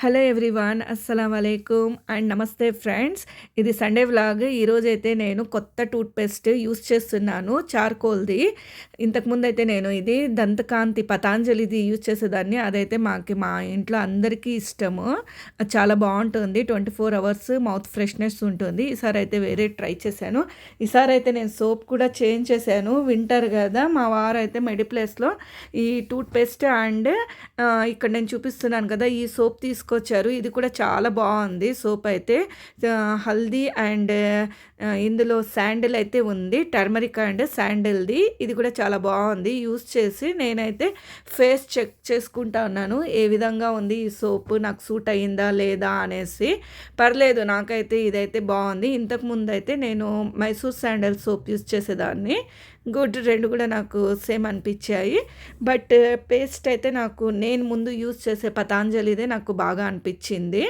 Hello everyone. అస్సలాము అలైకుమ్ and నమస్తే ఫ్రెండ్స్. ఇది సండే వ్లాగ్. ఈరోజైతే నేను కొత్త టూత్ పేస్ట్ యూస్ చేస్తున్నాను, చార్కోల్‌ది. ఇంతకుముందైతే నేను ఇది దంతకాంతి పతాంజలిది యూజ్ చేసేదాన్ని. అదైతే మా ఇంట్లో అందరికీ ఇష్టము. అది చాలా బావుంటుంది. 24 అవర్స్ మౌత్ ఫ్రెష్‌నెస్ ఉంటుంది. ఈసారి అయితే వేరే ట్రై చేశాను. ఈసారి అయితే నేను సోప్ కూడా చేంజ్ చేశాను. వింటర్ కదా, మా వారైతే మెడిప్లస్‌లో ఈ టూత్ పేస్ట్ అండ్ ఇక్కడ నేను చూపిస్తున్నాను కదా, ఈ సోప్ తీసుకొచ్చారు. ఇది కూడా చాలా బాగుంది సోప్ అయితే. హల్దీ అండ్ ఇందులో శాండిల్ అయితే ఉంది, టర్మరిక్ అండ్ శాండిల్ది. ఇది కూడా చాలా బాగుంది. యూస్ చేసి నేనైతే ఫేస్ చెక్ చేసుకుంటా ఉన్నాను, ఏ విధంగా ఉంది ఈ సోపు, నాకు సూట్ అయ్యిందా లేదా అనేసి. పర్లేదు, నాకైతే ఇదైతే బాగుంది. ఇంతకుముందు అయితే నేను మైసూర్ శాండిల్ సోప్ యూస్ చేసేదాన్ని. గుడ్, రెండు కూడా నాకు సేమ్ అనిపించాయి. బట్ పేస్ట్ అయితే నేను ముందు యూజ్ చేసే పతాంజలిదే నాకు బాగా అనిపించింది.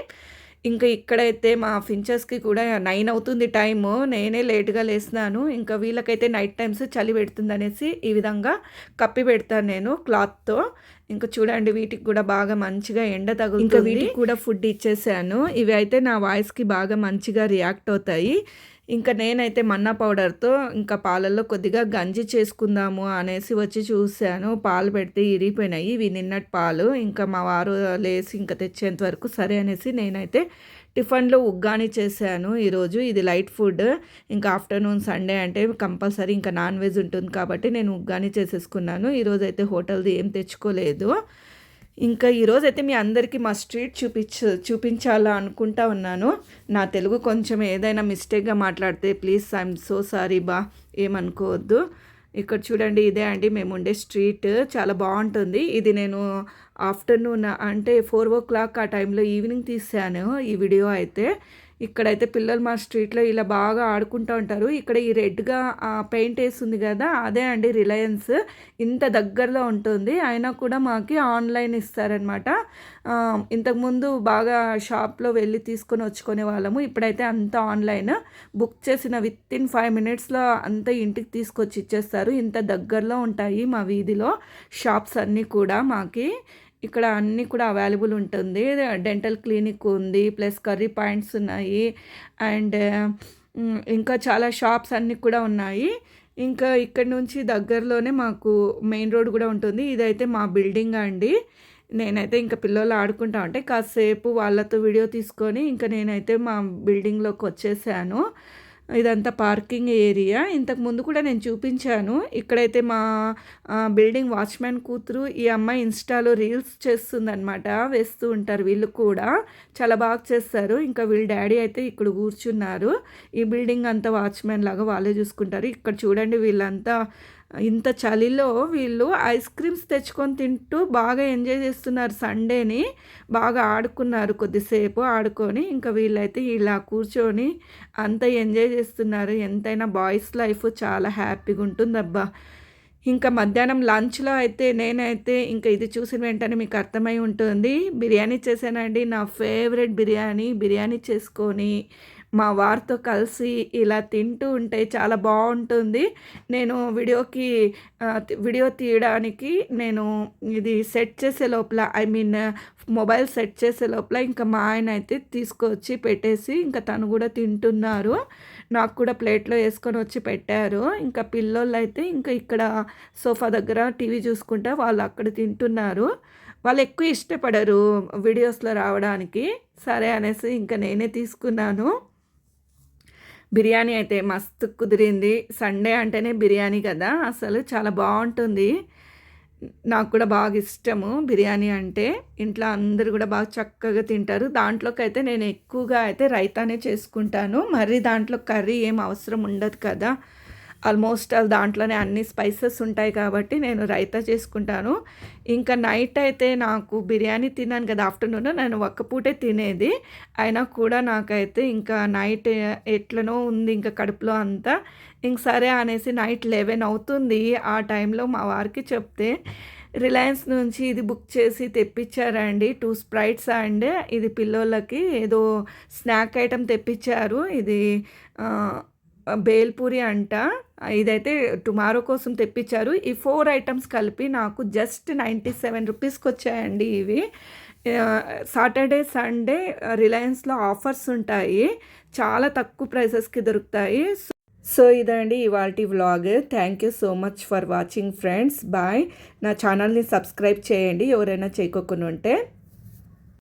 ఇంకా ఇక్కడైతే మా ఫించర్స్కి కూడా 9 అవుతుంది టైము, నేనే లేట్గా లేస్తున్నాను. ఇంకా వీళ్ళకైతే నైట్ టైమ్స్ చలి పెడుతుంది అనేసి ఈ విధంగా కప్పి పెడతాను నేను క్లాత్తో. ఇంకా చూడండి, వీటికి కూడా బాగా మంచిగా ఎండ తగులుతుంది. ఇంకా వీటికి కూడా ఫుడ్ ఇచ్చేసాను. ఇవి అయితే నా వాయిస్కి బాగా మంచిగా రియాక్ట్ అవుతాయి. ఇంకా నేనైతే మన్నా పౌడర్తో ఇంకా పాలల్లో కొద్దిగా గంజి చేసుకుందాము అనేసి వచ్చి చూశాను. పాలు పెడితే ఇరిగిపోయినాయి, ఇవి నిన్నటి పాలు. ఇంకా మా వారు లేసి ఇంకా తెచ్చేంత వరకు సరే అనేసి నేనైతే టిఫిన్లో ఉగ్గాని చేశాను ఈరోజు. ఇది లైట్ ఫుడ్. ఇంకా ఆఫ్టర్నూన్ సండే అంటే కంపల్సరీ ఇంకా నాన్ వెజ్ ఉంటుంది కాబట్టి నేను ఉగ్గాని చేసేసుకున్నాను. ఈరోజైతే హోటల్ది ఏం తెచ్చుకోలేదు. ఇంకా ఈరోజైతే మీ అందరికీ మా స్ట్రీట్ చూపించాలా అనుకుంటా ఉన్నాను. నా తెలుగు కొంచెం ఏదైనా మిస్టేక్గా మాట్లాడితే ప్లీజ్ ఐఎమ్ సో సారీ బా, ఏమనుకోవద్దు. ఇక్కడ చూడండి, ఇదే అండి మేము ఉండే స్ట్రీట్. చాలా బాగుంటుంది. ఇది నేను ఆఫ్టర్నూన్ అంటే 4 o'clock ఆ టైంలో ఈవినింగ్ తీసాను ఈ వీడియో అయితే. ఇక్కడైతే పిల్లలు మా స్ట్రీట్లో ఇలా బాగా ఆడుకుంటూ ఉంటారు. ఇక్కడ ఈ రెడ్గా పెయింట్ వేస్తుంది కదా, అదే అండి రిలయన్స్. ఇంత దగ్గరలో ఉంటుంది, అయినా కూడా మాకు ఆన్లైన్ ఇస్తారనమాట. ఇంతకుముందు బాగా షాప్లో వెళ్ళి తీసుకొని వచ్చుకునే వాళ్ళము. ఇప్పుడైతే అంత ఆన్లైన్. బుక్ చేసిన వితిన్ 5 minutesలో అంతా ఇంటికి తీసుకొచ్చి ఇచ్చేస్తారు. ఇంత దగ్గరలో ఉంటాయి మా వీధిలో షాప్స్ అన్నీ కూడా మాకి. ఇక్కడ అన్నీ కూడా అవైలబుల్ ఉంటుంది. డెంటల్ క్లినిక్ ఉంది, ప్లస్ కర్రీ పాయింట్స్ ఉన్నాయి, అండ్ ఇంకా చాలా షాప్స్ అన్నీ కూడా ఉన్నాయి. ఇంకా ఇక్కడ నుంచి దగ్గరలోనే మాకు మెయిన్ రోడ్ కూడా ఉంటుంది. ఇదైతే మా బిల్డింగ్ అండి. నేనైతే ఇంకా పిల్లలు ఆడుకుంటా ఉంటే కాసేపు వాళ్ళతో వీడియో తీసుకొని ఇంకా నేనైతే మా బిల్డింగ్లోకి వచ్చేసాను. ఇదంతా పార్కింగ్ ఏరియా. ఇంతకు ముందు కూడా నేను చూపించాను. ఇక్కడైతే మా బిల్డింగ్ వాచ్మెన్ కూతురు, ఈ అమ్మాయి ఇన్స్టాలో రీల్స్ చేస్తుందనమాట, వేస్తూ ఉంటారు వీళ్ళు కూడా. చాలా బాగా చేస్తారు. ఇంకా వీళ్ళ డాడీ అయితే ఇక్కడ కూర్చున్నారు. ఈ బిల్డింగ్ అంతా వాచ్మెన్ లాగా వాళ్ళే చూసుకుంటారు. ఇక్కడ చూడండి, వీళ్ళంతా ఇంత చలిలో వీళ్ళు ఐస్ క్రీమ్స్ తెచ్చుకొని తింటూ బాగా ఎంజాయ్ చేస్తున్నారు. సండేని బాగా ఆడుకున్నారు, కొద్దిసేపు ఆడుకొని ఇంకా వీళ్ళైతే ఇలా కూర్చొని అంత ఎంజాయ్ చేస్తున్నారు. ఎంతైనా బాయ్స్ లైఫ్ చాలా హ్యాపీగా ఉంటుందబ్బా. ఇంకా మధ్యాహ్నం లంచ్లో అయితే నేనైతే ఇంకా ఇది చూసిన వెంటనే మీకు అర్థమై ఉంటుంది, బిర్యానీ చేశానండి. నా ఫేవరెట్ బిర్యానీ చేసుకొని మా వారితో కలిసి ఇలా తింటూ ఉంటే చాలా బాగుంటుంది. నేను వీడియో తీయడానికి నేను ఇది సెట్ చేసే లోపల, ఐ మీన్ మొబైల్ సెట్ చేసే లోపల ఇంకా మా ఆయన అయితే తీసుకొచ్చి పెట్టేసి ఇంకా తను కూడా తింటున్నారు. నాకు కూడా ప్లేట్లో వేసుకొని వచ్చి పెట్టారు. ఇంకా పిల్లోళ్ళు అయితే ఇంకా ఇక్కడ సోఫా దగ్గర టీవీ చూసుకుంటా వాళ్ళు అక్కడ తింటున్నారు. వాళ్ళు ఎక్కువ ఇష్టపడరు వీడియోస్లో రావడానికి. సరే అనేసి ఇంకా నేనే తీసుకున్నాను. బిర్యానీ అయితే మస్తు కుదిరింది. సండే అంటేనే బిర్యానీ కదా, అసలు చాలా బాగుంటుంది. నాకు కూడా బాగా ఇష్టము బిర్యానీ అంటే. ఇంట్లో అందరూ కూడా బాగా చక్కగా తింటారు. దాంట్లోకి అయితే నేను ఎక్కువగా అయితే రైతానే చేసుకుంటాను. మరి దాంట్లో కర్రీ ఏం అవసరం ఉండదు కదా, ఆల్మోస్ట్ దాంట్లోనే అన్ని స్పైసెస్ ఉంటాయి కాబట్టి నేను రైతా చేసుకుంటాను. ఇంకా నైట్ అయితే నాకు బిర్యానీ తిన్నాను కదా ఆఫ్టర్నూన్, నేను ఒక్క పూటే తినేది. అయినా కూడా నాకైతే ఇంకా నైట్ ఎట్లనో ఉంది ఇంకా కడుపులో అంతా. ఇంక సరే అనేసి నైట్ 11 అవుతుంది. ఆ టైంలో మా వారికి చెప్తే రిలయన్స్ నుంచి ఇది బుక్ చేసి తెప్పించారండి, 2 స్ప్రైట్స్ అండ్ ఇది పిల్లోళ్ళకి ఏదో స్నాక్ ఐటెం తెప్పించారు. ఇది బేల్పూరి అంట. ఇదైతే టుమారో కోసం తెప్పించారు. ఈ 4 ఐటమ్స్ కలిపి నాకు జస్ట్ 97 రూపీస్కి వచ్చాయండి ఇవి. సాటర్డే, సండే రిలయన్స్‌లో ఆఫర్స్ ఉంటాయి. చాలా తక్కువ ప్రైసెస్‌కి దొరుకుతాయి. సో ఇదండి ఇవాల్టి vlog. Thank you so much for watching friends. Bye. నా ఛానల్‌ని సబ్స్క్రైబ్ చేయండి ఎవరైనా చేయకోకుండా ఉంటే.